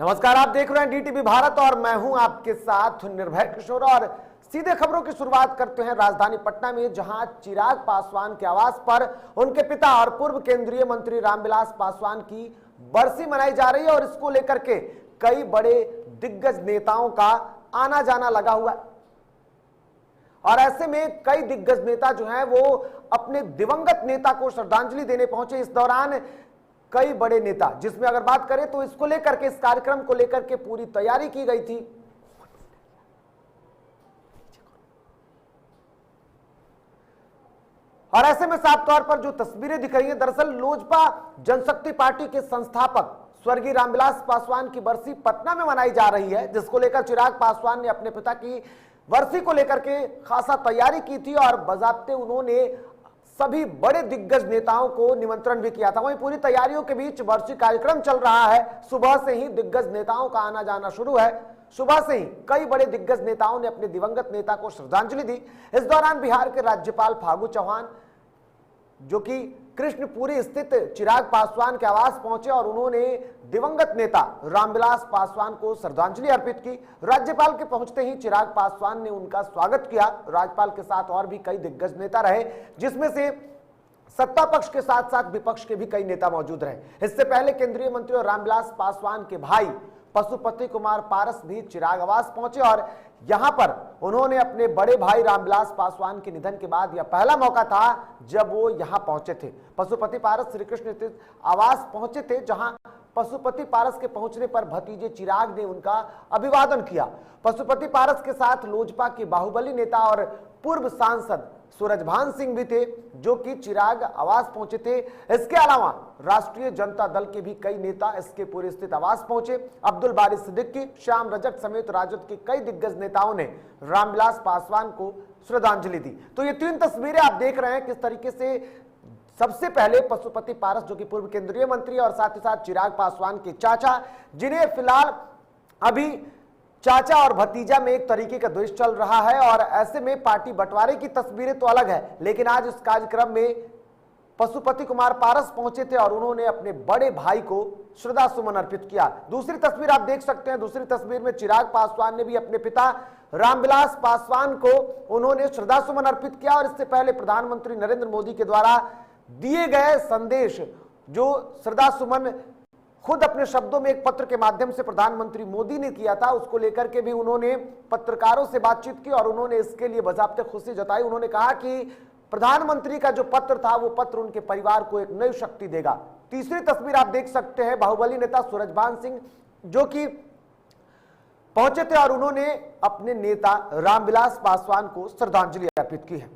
नमस्कार, आप देख रहे हैं डीटीवी भारत और मैं हूं आपके साथ निर्भय किशोर। और सीधे खबरों की शुरुआत करते हैं राजधानी पटना में, जहां चिराग पासवान के आवास पर उनके पिता और पूर्व केंद्रीय मंत्री रामविलास पासवान की बरसी मनाई जा रही है और इसको लेकर के कई बड़े दिग्गज नेताओं का आना जाना लगा हुआ है। और ऐसे में कई दिग्गज नेता जो हैं वो अपने दिवंगत नेता को श्रद्धांजलि देने पहुंचे। इस दौरान कई बड़े नेता, जिसमें अगर बात करें तो इसको लेकर के, इस कार्यक्रम को लेकर के पूरी तैयारी की गई थी। और ऐसे में साफ तौर पर जो तस्वीरें दिख रही हैं, दरअसल लोजपा जनशक्ति पार्टी के संस्थापक स्वर्गीय रामविलास पासवान की बरसी पटना में मनाई जा रही है, जिसको लेकर चिराग पासवान ने अपने पिता की बरसी को लेकर के खासा तैयारी की थी और बाकायदे उन्होंने सभी बड़े दिग्गज नेताओं को निमंत्रण भी किया था। वहीं पूरी तैयारियों के बीच बरसी कार्यक्रम चल रहा है। सुबह से ही दिग्गज नेताओं का आना जाना शुरू है। सुबह से ही कई बड़े दिग्गज नेताओं ने अपने दिवंगत नेता को श्रद्धांजलि दी। इस दौरान बिहार के राज्यपाल फागू चौहान, जो कि कृष्णपुरी स्थित चिराग पासवान के आवास पहुंचे और उन्होंने दिवंगत नेता रामविलास पासवान को श्रद्धांजलि अर्पित की। राज्यपाल के पहुंचते ही चिराग पासवान ने उनका स्वागत किया। राज्यपाल के साथ और भी कई दिग्गज नेता रहे, जिसमें से सत्ता पक्ष के साथ साथ विपक्ष के भी कई नेता मौजूद रहे। इससे पहले केंद्रीय मंत्री और रामविलास पासवान के भाई पशुपति कुमार पारस भी चिराग आवास पहुंचे और यहां पर उन्होंने अपने बड़े भाई रामविलास पासवान के निधन के बाद यह पहला मौका था जब वो यहां पहुंचे थे। पशुपति पारस श्री कृष्ण स्थित आवास पहुंचे थे, जहां पशुपति पारस के पहुंचने पर भतीजे चिराग ने उनका अभिवादन किया। पशुपति पारस के साथ लोजपा के बाहुबली नेता और पूर्व सांसद सूरजभान सिंह भी थे, जो कि चिराग आवास पहुंचे थे। इसके अलावा राष्ट्रीय जनता दल के भी कई नेता इसके पूरे स्थित आवास पहुंचे। अब्दुल बारी सिद्दीकी, श्याम रजक समेत राजद के कई दिग्गज नेताओं ने रामविलास पासवान को श्रद्धांजलि दी। तो ये तीन तस्वीरें आप देख रहे हैं किस तरीके से सबसे पहले पशुपति पारस, जो कि पूर्व केंद्रीय मंत्री और साथ ही साथ चिराग पासवान के चाचा, जिन्हें फिलहाल अभी चाचा और भतीजा में एक तरीके का द्वेष चल रहा है और ऐसे में पार्टी बंटवारे की तस्वीरें तो अलग है, लेकिन आज इस कार्यक्रम में पशुपति कुमार पारस पहुंचे थे और उन्होंने अपने बड़े भाई को श्रद्धा सुमन अर्पित किया। दूसरी तस्वीर आप देख सकते हैं। दूसरी तस्वीर में चिराग पासवान ने भी अपने पिता रामविलास पासवान को उन्होंने श्रद्धा सुमन अर्पित किया और इससे पहले प्रधानमंत्री नरेंद्र मोदी के द्वारा दिए गए संदेश, जो श्रद्धा सुमन खुद अपने शब्दों में एक पत्र के माध्यम से प्रधानमंत्री मोदी ने किया था, उसको लेकर के भी उन्होंने पत्रकारों से बातचीत की और उन्होंने इसके लिए बाकायदे खुशी जताई। उन्होंने कहा कि प्रधानमंत्री का जो पत्र था वो पत्र उनके परिवार को एक नई शक्ति देगा। तीसरी तस्वीर आप देख सकते हैं, बाहुबली नेता सूरजभान सिंह, जो कि पहुंचे थे और उन्होंने अपने नेता रामविलास पासवान को श्रद्धांजलि अर्पित की है।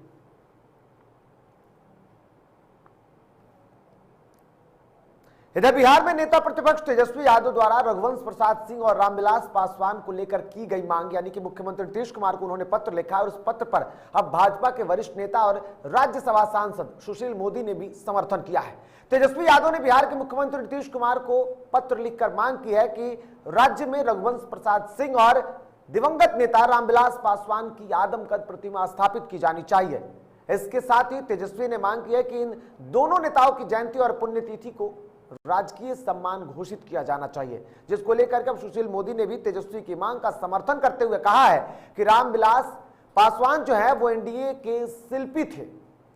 इधर बिहार में नेता प्रतिपक्ष तेजस्वी यादव द्वारा रघुवंश प्रसाद सिंह और रामविलास पासवान को लेकर की गई मांग, यानी कि मुख्यमंत्री नीतीश कुमार को उन्होंने पत्र लिखा और उस पत्र पर अब भाजपा के वरिष्ठ नेता और राज्यसभा सांसद सुशील मोदी ने भी समर्थन किया है। तेजस्वी यादव ने बिहार के मुख्यमंत्री नीतीश कुमार को पत्र लिखकर मांग की है कि राज्य में रघुवंश प्रसाद सिंह और दिवंगत नेता रामविलास पासवान की आदमकद प्रतिमा स्थापित की जानी चाहिए। इसके साथ ही तेजस्वी ने मांग की है कि इन दोनों नेताओं की जयंती और पुण्यतिथि को राजकीय सम्मान घोषित किया जाना चाहिए, जिसको लेकर के सुशील मोदी ने भी तेजस्वी की मांग का समर्थन करते हुए कहा है कि रामविलास पासवान जो है वो एनडीए के शिल्पी थे।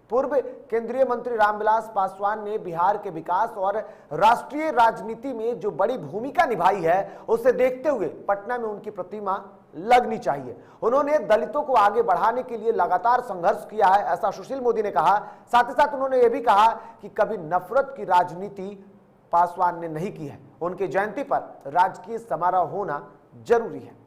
पूर्व केंद्रीय मंत्री रामविलास पासवान ने बिहार के विकास और राष्ट्रीय राजनीति में जो बड़ी भूमिका निभाई है, उसे देखते हुए पटना में उनकी प्रतिमा लगनी चाहिए। उन्होंने दलितों को आगे बढ़ाने के लिए लगातार संघर्ष किया है, ऐसा सुशील मोदी ने कहा। साथ ही साथ उन्होंने यह भी कहा कि कभी नफरत की राजनीति पासवान ने नहीं की है। उनकी जयंती पर राजकीय समारोह होना जरूरी है।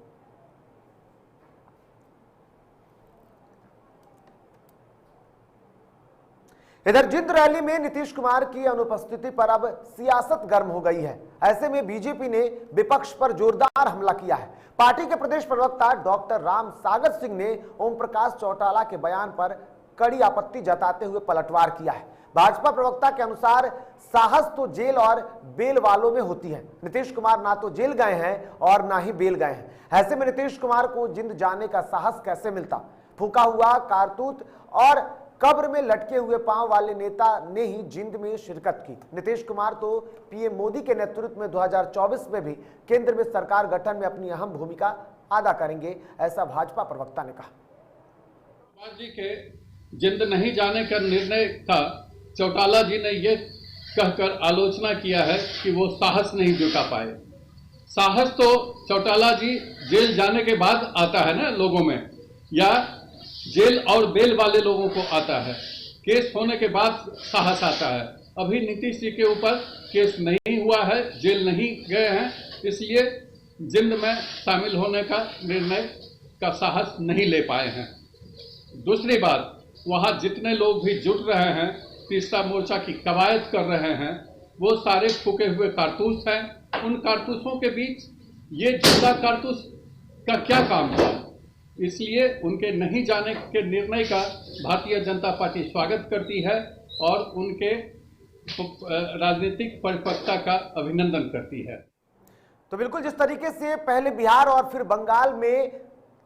इधर जिंद रैली में नीतीश कुमार की अनुपस्थिति पर अब सियासत गर्म हो गई है। ऐसे में बीजेपी ने विपक्ष पर जोरदार हमला किया है। पार्टी के प्रदेश प्रवक्ता डॉक्टर राम सागर सिंह ने ओम प्रकाश चौटाला के बयान पर कड़ी आपत्ति जताते हुए पलटवार किया है। भाजपा प्रवक्ता के अनुसार साहस तो जेल और बेल वालों में होती है। नीतीश कुमार ना तो जेल गए हैं और ना ही बेल गए हैं। ऐसे में नीतीश कुमार को जिंद जाने का साहस कैसे मिलता? फूका हुआ कारतूस और कब्र में लटके हुए पांव वाले नेता ने ही जिंद में शिरकत की। नीतीश कुमार तो पीएम मोदी के नेतृत्व में 2024 में भी केंद्र में सरकार गठन में अपनी अहम भूमिका अदा करेंगे, ऐसा भाजपा प्रवक्ता ने कहा। जी के जिंद नहीं जाने का निर्णय का चौटाला जी ने ये कहकर आलोचना किया है कि वो साहस नहीं जुटा पाए। साहस तो चौटाला जी जेल जाने के बाद आता है ना लोगों में, या जेल और बेल वाले लोगों को आता है। केस होने के बाद साहस आता है। अभी नीतीश जी के ऊपर केस नहीं हुआ है, जेल नहीं गए हैं, इसलिए जिंद में शामिल होने का निर्णय का साहस नहीं ले पाए हैं। दूसरी बात, वहाँ जितने लोग भी जुट रहे हैं, तीसरा मोर्चा की कवायद कर रहे हैं, वो सारे फूके हुए कारतूस हैं। उन कारतूसों के बीच ये जिंदा कारतूस का क्या काम था? इसलिए उनके नहीं जाने के निर्णय का भारतीय जनता पार्टी स्वागत करती है और उनके राजनीतिक परिपक्वता का अभिनंदन करती है। तो बिल्कुल जिस तरीके से पहले बिहार और फिर बंगाल में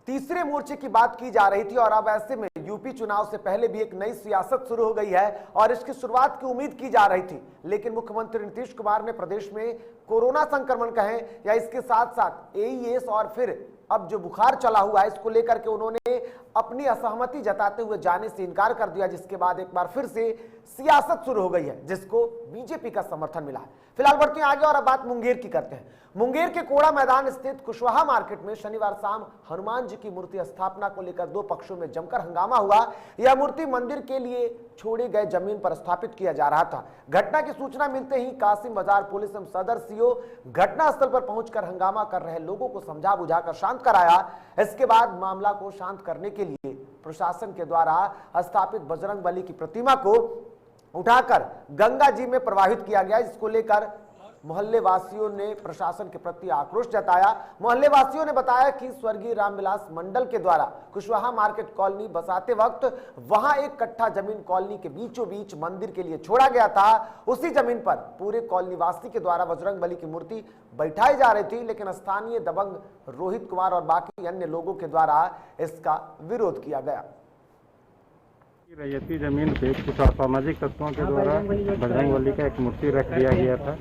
तीसरे मोर्चे की बात की जा रही थी और अब ऐसे में यूपी चुनाव से पहले भी एक नई सियासत शुरू हो गई है और इसकी शुरुआत की उम्मीद की जा रही थी, लेकिन मुख्यमंत्री नीतीश कुमार ने प्रदेश में कोरोना संक्रमण कहें या इसके साथ साथ एईएस और फिर अब जो बुखार चला हुआ है इसको लेकर के उन्होंने अपनी असहमति जताते हुए जाने से इनकार कर दिया, जिसके बाद एक बार फिर से सियासत शुरू हो गई है जिसको बीजेपी का समर्थन मिला है। फिलहाल बढ़ते हैं आगे और अब बात मुंगेर की करते हैं। मुंगेर के कोड़ा मैदान स्थित कुशवाहा मार्केट में शनिवार शाम हनुमान जी की मूर्ति स्थापना को लेकर दो पक्षों में जमकर हंगामा हुआ। यह मूर्ति मंदिर के लिए छोड़े गए जमीन पर स्थापित किया जा रहा था। घटना की सूचना मिलते ही कासिम बाजार पुलिस एवं सदर सीओ घटनास्थल पर पहुंचकर हंगामा कर रहे लोगों को समझा बुझाकर शांत कराया। इसके बाद मामला को शांत करने के लिए प्रशासन के द्वारा स्थापित बजरंगबली की प्रतिमा को उठाकर गंगा जी में प्रवाहित किया गया, जिसको लेकर मोहल्ले वासियों ने प्रशासन के प्रति आक्रोश जताया। मोहल्ले वासियों ने बताया कि स्वर्गीय रामविलास मंडल के द्वारा कुशवाहा मार्केट कॉलोनी बसाते वक्त वहां एक कट्ठा जमीन कॉलोनी के बीचों बीच मंदिर के लिए छोड़ा गया था। उसी जमीन पर पूरे कॉलोनी वासी के द्वारा बजरंगबली की मूर्ति बैठाई जा रही थी, लेकिन स्थानीय दबंग रोहित कुमार और बाकी अन्य लोगों के द्वारा इसका विरोध किया गया। रैयती जमीन पे कुछ असामाजिक तत्वों के द्वारा बजरंगबली का एक मूर्ति रख दिया गया था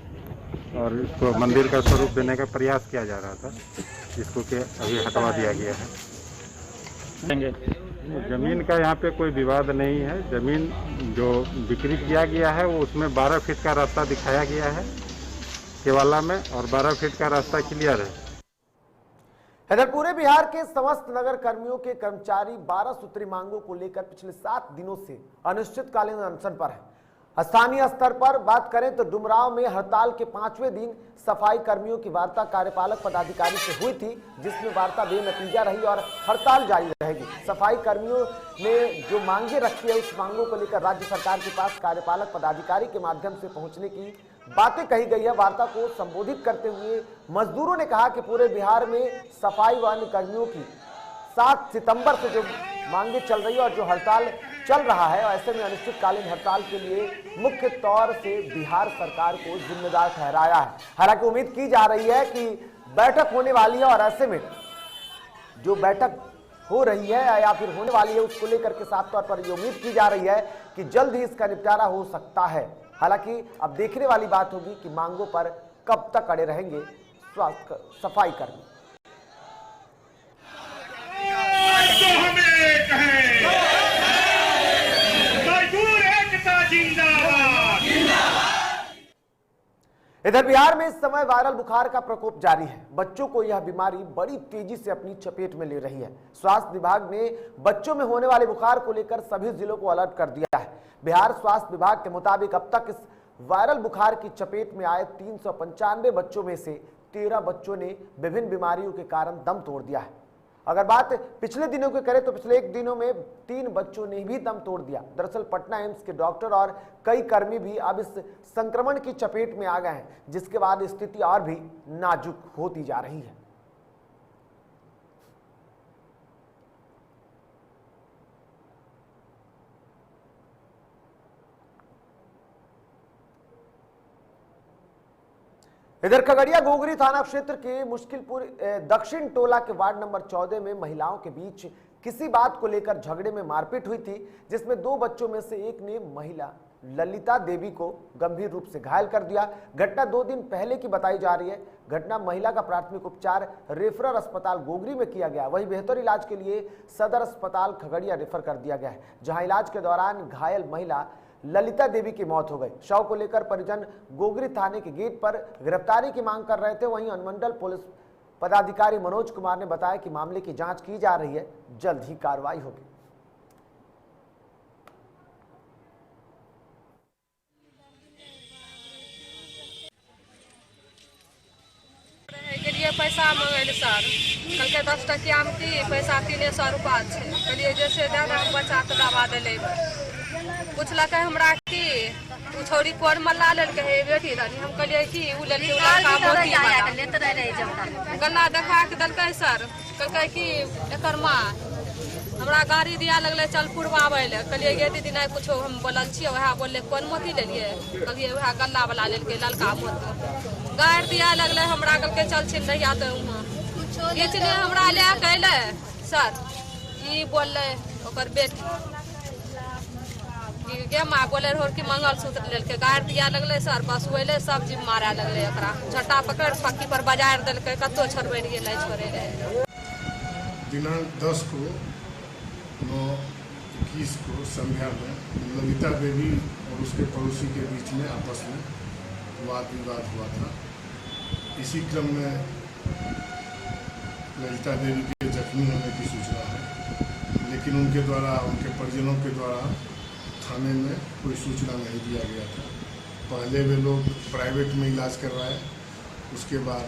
और इसको मंदिर का स्वरूप देने का प्रयास किया जा रहा था, जिसको कि अभी हटवा दिया गया है। जमीन का यहाँ पे कोई विवाद नहीं है। जमीन जो बिक्री किया गया है वो उसमें 12 फीट का रास्ता दिखाया गया है केवाला में और 12 फीट का रास्ता क्लियर है। इधर पूरे बिहार के समस्त नगर कर्मियों के कर्मचारी 12 सूत्री मांगों को लेकर पिछले 7 दिनों से अनिश्चितकालीन अनशन पर है। स्थानीय स्तर पर बात करें तो डुमराव में हड़ताल के 5वें दिन सफाई कर्मियों की वार्ता कार्यपालक पदाधिकारी से हुई थी, जिसमें वार्ता बेनतीजा रही और हड़ताल जारी रहेगी। सफाई कर्मियों ने जो मांगे रखी है उस मांगों को लेकर राज्य सरकार के पास कार्यपालक पदाधिकारी के माध्यम से पहुंचने की बातें कही गई है। वार्ता को संबोधित करते हुए मजदूरों ने कहा कि पूरे बिहार में सफाई व अन्य कर्मियों की 7 सितंबर से जो मांगे चल रही है और जो हड़ताल चल रहा है, ऐसे में अनिश्चितकालीन हड़ताल के लिए मुख्य तौर से बिहार सरकार को जिम्मेदार ठहराया है। हालांकि उम्मीद की जा रही है कि बैठक होने वाली है और ऐसे में जो बैठक हो रही है या फिर होने वाली है उसको लेकर के साफ तौर पर ये उम्मीद की जा रही है कि जल्द ही इसका निपटारा हो सकता है। हालांकि अब देखने वाली बात होगी कि मांगों पर कब तक अड़े रहेंगे स्वास्थ्य सफाई कर्मी। इधर बिहार में इस समय वायरल बुखार का प्रकोप जारी है। बच्चों को यह बीमारी बड़ी तेजी से अपनी चपेट में ले रही है। स्वास्थ्य विभाग ने बच्चों में होने वाले बुखार को लेकर सभी जिलों को अलर्ट कर दिया है। बिहार स्वास्थ्य विभाग के मुताबिक अब तक इस वायरल बुखार की चपेट में आए 395 बच्चों में से 13 बच्चों ने विभिन्न बीमारियों के कारण दम तोड़ दिया है। अगर बात पिछले दिनों की करें तो पिछले 1 दिनों में 3 बच्चों ने भी दम तोड़ दिया। दरअसल पटना एम्स के डॉक्टर और कई कर्मी भी अब इस संक्रमण की चपेट में आ गए हैं, जिसके बाद स्थिति और भी नाजुक होती जा रही है। इधर खगड़िया गोगरी थाना क्षेत्र के मुश्किलपुर दक्षिण टोला के वार्ड नंबर 14 में महिलाओं के बीच किसी बात को लेकर झगड़े में मारपीट हुई थी, जिसमें 2 बच्चों में से एक ने महिला ललिता देवी को गंभीर रूप से घायल कर दिया। घटना 2 दिन पहले की बताई जा रही है। घटना महिला का प्राथमिक उपचार रेफरल अस्पताल गोगरी में किया गया, वहीं बेहतर इलाज के लिए सदर अस्पताल खगड़िया रेफर कर दिया गया है, जहां इलाज के दौरान घायल महिला ललिता देवी की मौत हो गई। शव को लेकर परिजन गोगरी थाने के गेट पर गिरफ्तारी की मांग कर रहे थे। वहीं अनुमंडल पुलिस पदाधिकारी मनोज कुमार ने बताया कि मामले की जांच की जा रही है, जल्द ही कार्रवाई होगी। पैसा मंगल सर कल के 10 टकिया में की पैसा 300 रुपया छे कहलिए जैसे दे हम बच्चा के दवा दिले पूछलक हमरा की उ छोरी कोर मल्ला लेलके हे बेटी रानी हम कहलिए की उ लेलके लड़का मोती वाला लेते रहे जब गल्ला देखा के दलकै सर कहलकै की एकर मां हमरा गाड़ी दिया लगले चल पुरवावे ले कहलिए गे दीदी नहीं कुछो हम बोलल छी वह बोलले कोन मोती लेलिए कहलिए वह गल्ला वाला लेलके ललका मोती गाड़ी दिया लगले हमरा कहलके चल छिन रहिया त उमा ये चीज हमरा ले कहले सर ई बोलले ओकर बेटी कि गे मां बोले रहो कि मंगलसूत्र लेलके गाड़ी दिया लगले सर बस ओइले सब जीव मारे लगले एकरा झट्टा पकड़ पक्की पर बाजार देलके कतो छोड़बे रहिए नहीं छोड़े रहे। दिनांक 10 को 9:21 को संध्या में ललिता देवी और उसके पड़ोसी के बीच में आपस में वाद विवाद हुआ था। इसी क्रम में ललिता देवी के जख्मी होने की सूचना है, लेकिन उनके द्वारा उनके परिजनों के द्वारा थाने में कोई सूचना नहीं दिया गया था। पहले वे लोग प्राइवेट में इलाज करवाए, उसके बाद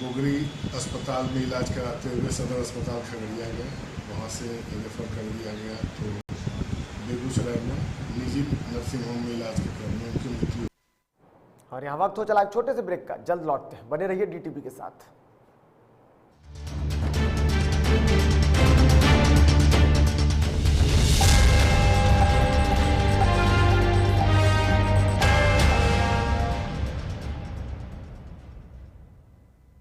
गोगरी अस्पताल में इलाज कराते हुए सदर अस्पताल खगड़िया गए, वहाँ से रेफर कर दिया गया तो बेगूसराय में निजी नर्सिंग होम में इलाज के क्रम में उनकी मृत्यु। और यहाँ वक्त हो चला एक छोटे से ब्रेक का, जल्द लौटते हैं, बने रहिए डीटीवी के साथ।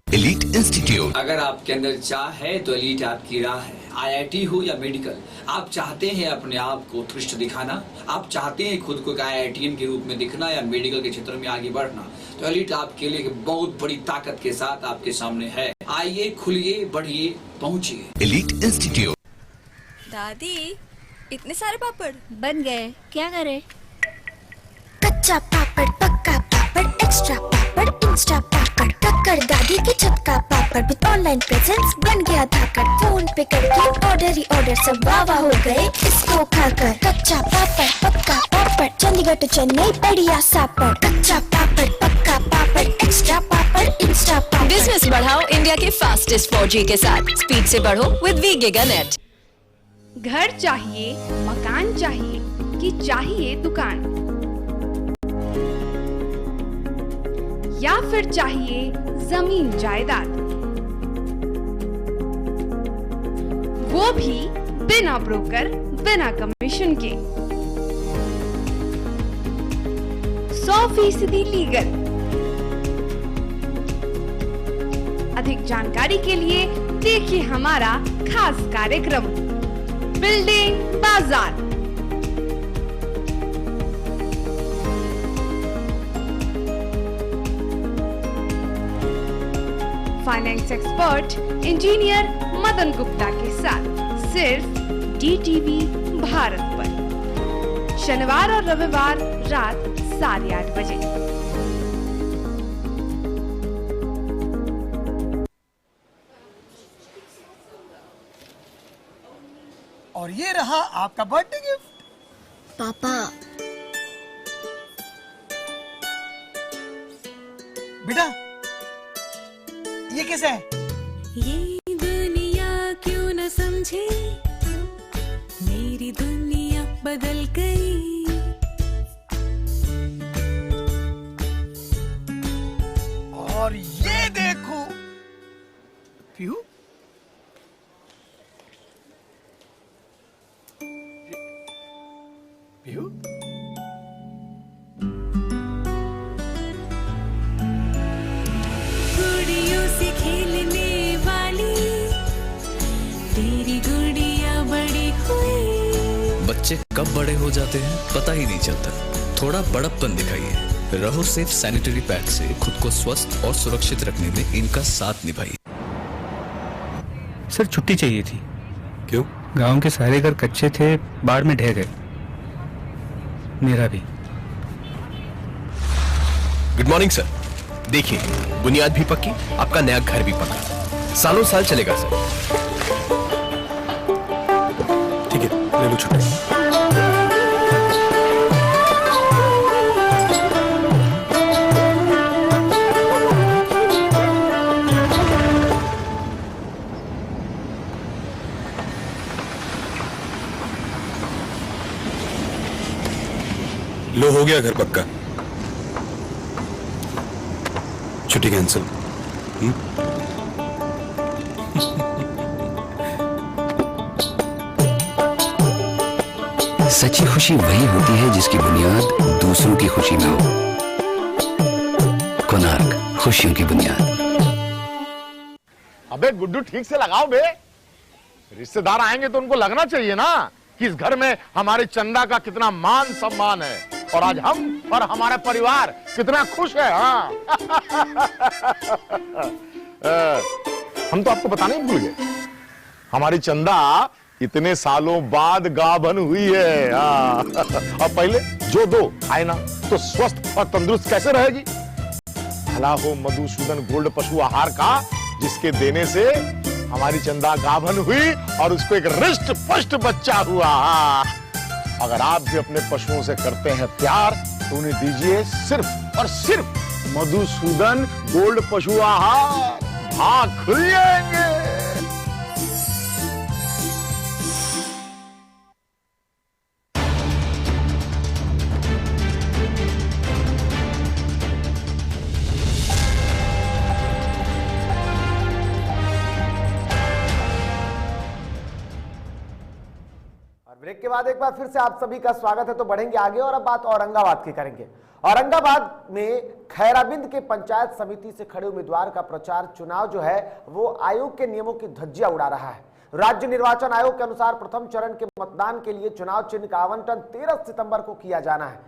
Elite institute. अगर आपके अंदर चाह है तो एलीट आपकी राह है। IIT हो या मेडिकल, आप चाहते हैं अपने आप को उत्कृष्ट दिखाना, आप चाहते हैं खुद को एक IITian के रूप में दिखना या मेडिकल के क्षेत्र में आगे बढ़ना, तो एलीट आपके लिए बहुत बड़ी ताकत के साथ आपके सामने है। आइए, खुलिए, बढ़िए, पहुंचिए। Elite institute. दादी इतने सारे पापड़ बन गए, क्या करे? कच्चा पापड़, पक्का पापड़, एक्स्ट्रा पापड़, इंस्टा पापड़, कक्कर दादी की छत का पापड़ विद ऑनलाइन प्रेजेंस बन गया धाकड़। फोन पे करके ऑर्डर ही ऑर्डर, सब वावा हो गए इसको खाकर। कच्चा पापड़, पक्का पापड़, चंडीगढ़ टू चेन्नई बढ़िया सापड़। कच्चा पापड़, पक्का पापड़, एक्स्ट्रा पापड़, इंस्टा पापड़। बिजनेस बढ़ाओ इंडिया के फास्टेस्ट 4G के साथ, स्पीड से बढ़ो विद वी गिगानेट। घर चाहिए, मकान चाहिए कि चाहिए दुकान, या फिर चाहिए जमीन जायदाद, वो भी बिना ब्रोकर, बिना कमीशन के, 100% लीगल। अधिक जानकारी के लिए देखिए हमारा खास कार्यक्रम बिल्डिंग बाजार। Finance expert engineer Madan Gupta के साथ सिर्फ DTV भारत पर, शनिवार और रविवार रात 8:30 बजे। और ये रहा आपका बर्थडे गिफ्ट। पापा बेटा ये कैसा है? ये दुनिया क्यों न समझे, मेरी दुनिया बदल गई। और ये देखो पीहू, पीहू बच्चे कब बड़े हो जाते हैं पता ही नहीं चलता। थोड़ा बड़प्पन दिखाइए। रहो सेफ सैनिटरी पैड से खुद को स्वस्थ और सुरक्षित रखने में इनका साथ निभाइए। सर छुट्टी चाहिए थी। क्यों? गांव के सारे घर कच्चे थे, बाढ़ में ढह गए। मेरा भी। Good morning sir. देखिए, बुनियाद भी पक्की, आपका नया घर भी पक्का, सालों साल चलेगा सर। ठीक है, ले लो छुट्टी। लो, हो गया घर पक्का। छुट्टी कैंसिल। सच्ची खुशी वही होती है जिसकी बुनियाद दूसरों की खुशी में हो। कोणार्क, खुशियों की बुनियाद। अबे गुड्डू ठीक से लगाओ बे, रिश्तेदार आएंगे तो उनको लगना चाहिए ना कि इस घर में हमारे चंदा का कितना मान सम्मान है और आज हम और हमारा परिवार कितना खुश है। हाँ हम तो आपको बताने ही भूल गए, हमारी चंदा इतने सालों बाद गाभन हुई है। और पहले जो दो खाए ना तो स्वस्थ और तंदुरुस्त कैसे रहेगी। भला हो मधुसूदन गोल्ड पशु आहार का, जिसके देने से हमारी चंदा गाभन हुई और उसको एक रिष्ट पुष्ट बच्चा हुआ। अगर आप भी अपने पशुओं से करते हैं प्यार तो उन्हें दीजिए सिर्फ और सिर्फ मधुसूदन गोल्ड पशु आहार। भाग खुल जाएंगे। ब्रेक के बाद एक बार फिर से आप सभी का स्वागत है। तो बढ़ेंगे आगे और अब बात औरंगाबाद की करेंगे। औरंगाबाद में खैराबिंद के पंचायत समिति से खड़े उम्मीदवार का प्रचार चुनाव जो है वो आयोग के नियमों की धज्जियां उड़ा रहा है। राज्य निर्वाचन आयोग के अनुसार प्रथम चरण के मतदान के लिए चुनाव चिन्ह का आवंटन 13 सितंबर को किया जाना है,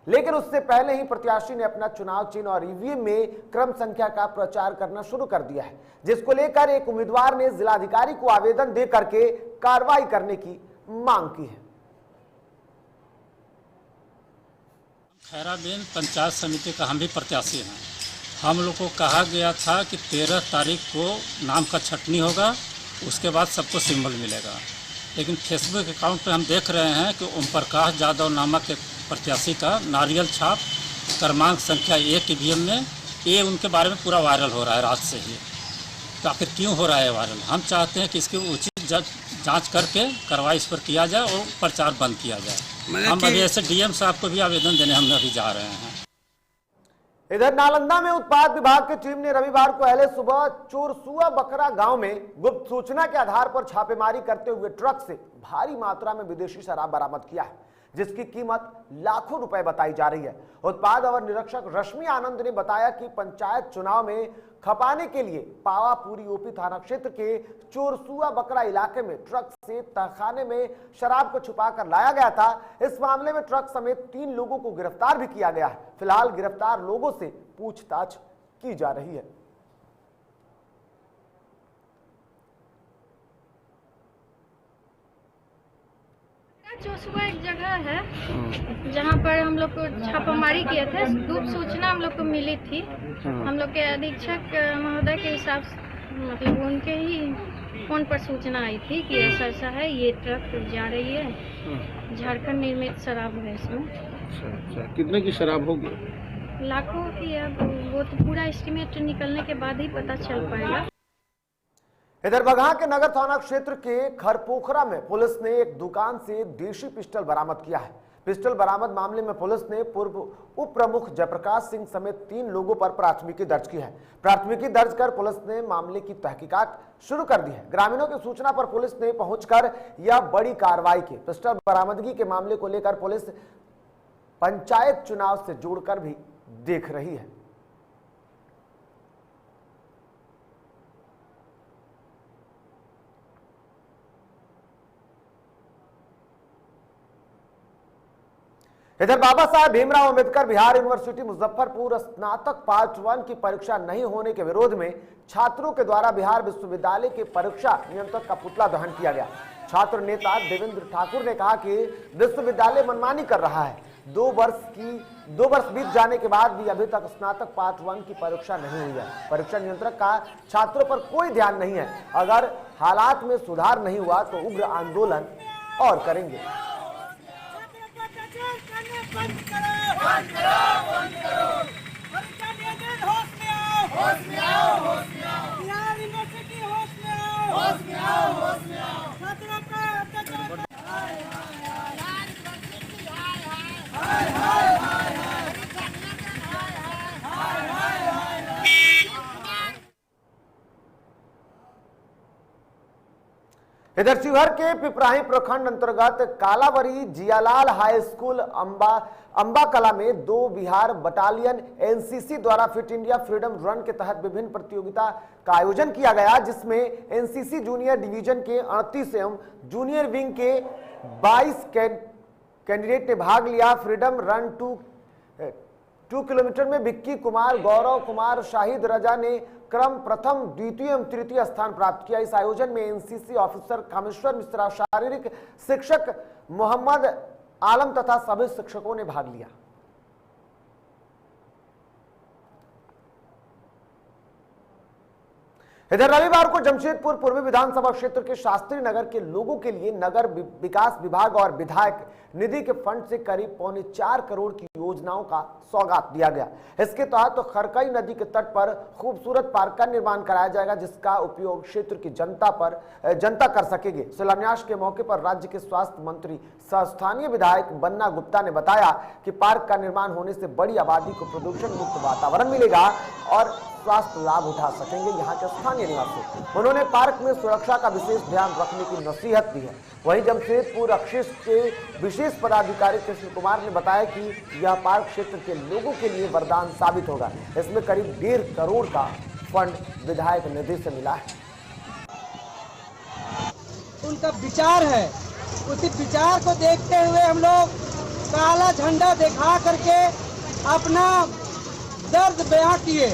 लेकिन उससे पहले ही प्रत्याशी ने अपना चुनाव चिन्ह और ईवीएम में क्रम संख्या का प्रचार करना शुरू कर दिया है, जिसको लेकर एक उम्मीदवार ने जिलाधिकारी को आवेदन दे करके कार्रवाई करने की मांग की है। खैराबिंद पंचायत समिति का हम भी प्रत्याशी हैं। हम लोग को कहा गया था कि 13 तारीख को नाम का छटनी होगा, उसके बाद सबको सिंबल मिलेगा, लेकिन फेसबुक अकाउंट पे हम देख रहे हैं कि ओम प्रकाश यादव नामक एक प्रत्याशी का नारियल छाप क्रमांक संख्या 1 ईवीएम में, ये उनके बारे में पूरा वायरल हो रहा है रात से ही। तो आखिर क्यों हो रहा है वायरल? हम चाहते हैं कि इसकी उचित जांच करके कार्रवाई इस पर किया जाए और प्रचार बंद किया जाए। हम अभी ऐसे डीएम साहब को भी आवेदन देने हम अभी जा रहे हैं। इधर नालंदा में उत्पाद विभाग की टीम ने रविवार को पहले सुबह चोरसुआ बकरा गांव में गुप्त सूचना के आधार पर छापेमारी करते हुए ट्रक से भारी मात्रा में विदेशी शराब बरामद किया है, जिसकी कीमत लाखों रुपए बताई जा रही है। उत्पाद और निरीक्षक रश्मि आनंद ने बताया कि पंचायत चुनाव में खपाने के लिए पावापुरी ओपी थाना क्षेत्र के चोरसुआ बकरा इलाके में ट्रक से तहखाने में शराब को छुपाकर लाया गया था। इस मामले में ट्रक समेत 3 लोगों को गिरफ्तार भी किया गया है। फिलहाल गिरफ्तार लोगों से पूछताछ की जा रही है। चोसुआ एक जगह है जहाँ पर हम लोग को छापामारी किए थे। गुप्त सूचना हम लोग को मिली थी। हम लोग के अधीक्षक महोदय के हिसाब से मतलब उनके ही फोन पर सूचना आई थी कि ऐसा ऐसा है, ये ट्रक जा रही है, झारखंड निर्मित शराब है इसमें। अच्छा, कितने की शराब होगी? लाखों की। अब वो तो पूरा एस्टिमेट निकलने के बाद ही पता चल पाएगा। इधर बगहा के नगर थाना क्षेत्र के खरपोखरा में पुलिस ने एक दुकान से देशी पिस्टल बरामद किया है। पिस्टल बरामद मामले में पुलिस ने पूर्व उप प्रमुख जयप्रकाश सिंह समेत 3 लोगों पर प्राथमिकी दर्ज की है। प्राथमिकी दर्ज कर पुलिस ने मामले की तहकीकात शुरू कर दी है। ग्रामीणों की सूचना पर पुलिस ने पहुंचकर यह बड़ी कार्रवाई की। पिस्टल बरामदगी के मामले को लेकर पुलिस पंचायत चुनाव से जोड़कर भी देख रही है। इधर बाबा साहेब भीमराव अंबेडकर बिहार यूनिवर्सिटी मुजफ्फरपुर स्नातक पार्ट 1 की परीक्षा नहीं होने के विरोध में छात्रों के द्वारा बिहार विश्वविद्यालय के परीक्षा नियंत्रक का पुतला दहन किया गया। छात्र नेता देवेंद्र ठाकुर ने कहा कि विश्वविद्यालय मनमानी कर रहा है। 2 वर्ष बीत जाने के बाद भी अभी तक स्नातक पार्ट 1 की परीक्षा नहीं हुई है। परीक्षा नियंत्रक का छात्रों पर कोई ध्यान नहीं है। अगर हालात में सुधार नहीं हुआ तो उग्र आंदोलन और करेंगे। इधर शिवहर के पिपराही प्रखंड अंतर्गत कालावरी जियालाल हाई स्कूल अंबा कला में 2 बिहार बटालियन एनसीसी द्वारा फिट इंडिया फ्रीडम रन के तहत विभिन्न प्रतियोगिता का आयोजन किया गया, जिसमें एनसीसी जूनियर डिवीजन के 38 एवं जूनियर विंग के 22 कैंडिडेट ने भाग लिया। फ्रीडम रन 2 किलोमीटर में विक्की कुमार, गौरव कुमार, शाहिद रजा ने क्रम प्रथम, द्वितीय एवं तृतीय स्थान प्राप्त किया। इस आयोजन में एनसीसी ऑफिसर कामेश्वर मिश्रा, शारीरिक शिक्षक मोहम्मद आलम तथा सभी शिक्षकों ने भाग लिया। इधर रविवार को जमशेदपुर पूर्वी विधानसभा क्षेत्र के शास्त्री नगर के लोगों के लिए नगर विकास विभाग और विधायक निधि के फंड से करीब 4.25 करोड़ की योजनाओं का सौगात दिया गया। इसके तहत तो खरकई नदी के तट पर खूबसूरत पार्क का निर्माण कराया जाएगा, जिसका उपयोग क्षेत्र की जनता कर सकेगी। शिलान्यास के मौके पर राज्य के स्वास्थ्य मंत्री सह स्थानीय विधायक बन्ना गुप्ता ने बताया कि पार्क का निर्माण होने से बड़ी आबादी को प्रदूषण मुक्त वातावरण मिलेगा और स्वास्थ्य लाभ उठा सकेंगे यहाँ के स्थानीय निवासी। उन्होंने पार्क में सुरक्षा का विशेष ध्यान रखने की नसीहत दी है। वहीं जमशेदपुर अक्षिस के विशेष पदाधिकारी कृष्ण कुमार ने बताया कि यह पार्क क्षेत्र के लोगों के लिए वरदान साबित होगा। इसमें करीब 1.5 करोड़ का फंड विधायक निधि से मिला है। उनका विचार है, उसी विचार को देखते हुए हम लोग काला झंडा दिखा करके अपना दर्द बयां किए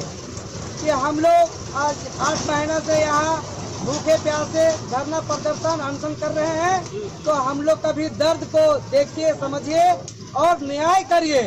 कि हम लोग आज 8 महीना से यहाँ भूखे प्यासे धरना प्रदर्शन अनशन कर रहे हैं, तो हम लोग का भी दर्द को देखिए, समझिए और न्याय करिए।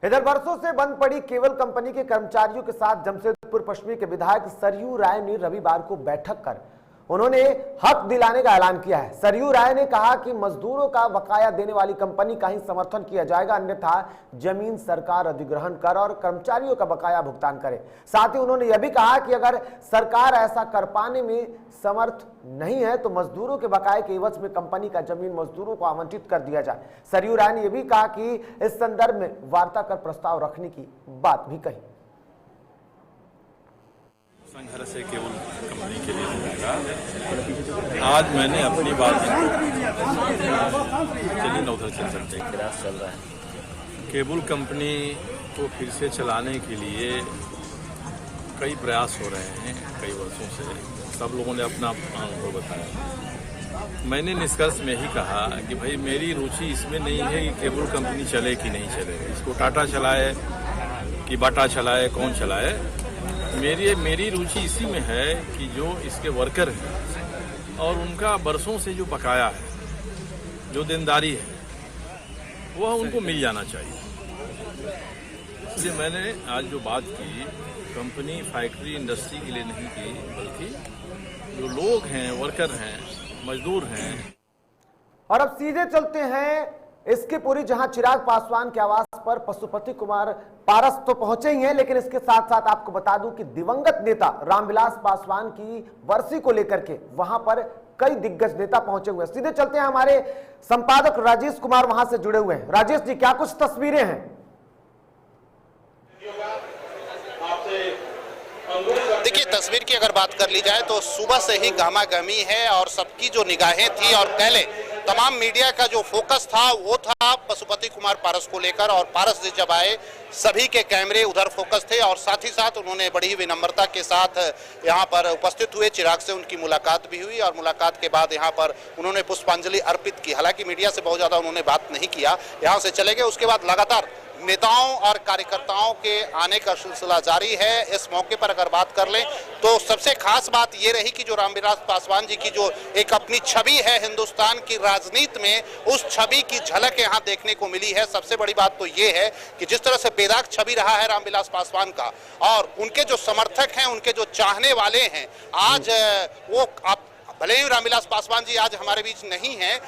इधर वर्षों से बंद पड़ी केबल कंपनी के कर्मचारियों के साथ जमशेदपुर पश्चिमी के विधायक सरयू राय ने रविवार को बैठक कर उन्होंने हक दिलाने का ऐलान किया है। सरयू राय ने कहा कि मजदूरों का बकाया देने वाली कंपनी का ही समर्थन किया जाएगा, अन्यथा जमीन सरकार अधिग्रहण कर और कर्मचारियों का बकाया भुगतान करे। साथ ही उन्होंने यह भी कहा कि अगर सरकार ऐसा कर पाने में समर्थ नहीं है तो मजदूरों के बकाये के एवज में कंपनी का जमीन मजदूरों को आवंटित कर दिया जाए। सरयू राय ने यह भी कहा कि इस संदर्भ में वार्ता कर प्रस्ताव रखने की बात भी कही। संघर्ष से केबल कंपनी के लिए होगा। आज मैंने अपनी बात चलिए न उधर चल सकते प्रयास चल रहा है। केबल कंपनी को फिर से चलाने के लिए कई प्रयास हो रहे हैं, कई वर्षों से सब लोगों ने अपना अनुभव बताया। मैंने निष्कर्ष में ही कहा कि भाई मेरी रुचि इसमें नहीं है कि केबल कंपनी चले कि नहीं चले, इसको टाटा चलाए कि बाटा चलाए, कौन चलाए। मेरी रुचि इसी में है कि जो इसके वर्कर हैं और उनका बरसों से जो बकाया है, जो देनदारी है, वह उनको मिल जाना चाहिए। इसलिए मैंने आज जो बात की, कंपनी फैक्ट्री इंडस्ट्री के लिए नहीं की, बल्कि जो लोग हैं, वर्कर हैं, मजदूर हैं। और अब सीधे चलते हैं इसके पूरी, जहां चिराग पासवान के आवास पर पशुपति कुमार पारस तो पहुंचे ही हैं, लेकिन इसके साथ साथ आपको बता दूं कि दिवंगत नेता रामविलास पासवान की बरसी को लेकर के वहां पर कई दिग्गज नेता पहुंचे हुए हैं। सीधे चलते हैं, हमारे संपादक राजेश कुमार वहां से जुड़े हुए हैं। राजेश जी, क्या कुछ तस्वीरें हैं? देखिए, तस्वीर की अगर बात कर ली जाए तो सुबह से ही गहमा गहमी है और सबकी जो निगाहें थी और कह लें तमाम मीडिया का जो फोकस था वो था पशुपति कुमार पारस को लेकर, और पारस जी जब आए सभी के कैमरे उधर फोकस थे और साथ ही साथ उन्होंने बड़ी विनम्रता के साथ यहाँ पर उपस्थित हुए। चिराग से उनकी मुलाकात भी हुई और मुलाकात के बाद यहाँ पर उन्होंने पुष्पांजलि अर्पित की। हालांकि मीडिया से बहुत ज़्यादा उन्होंने बात नहीं किया, यहाँ से चले गए। उसके बाद लगातार नेताओं और कार्यकर्ताओं के आने का सिलसिला जारी है। इस मौके पर अगर बात कर लें तो सबसे खास बात ये रही कि जो रामविलास पासवान जी की जो एक अपनी छवि है हिंदुस्तान की राजनीति में, उस छवि की झलक यहाँ देखने को मिली है। सबसे बड़ी बात तो ये है कि जिस तरह से बेदाग छवि रहा है रामविलास पासवान का, और उनके जो समर्थक हैं, उनके जो चाहने वाले हैं, आज वो भले ही रामविलास पासवान जी आज हमारे बीच नहीं हैं,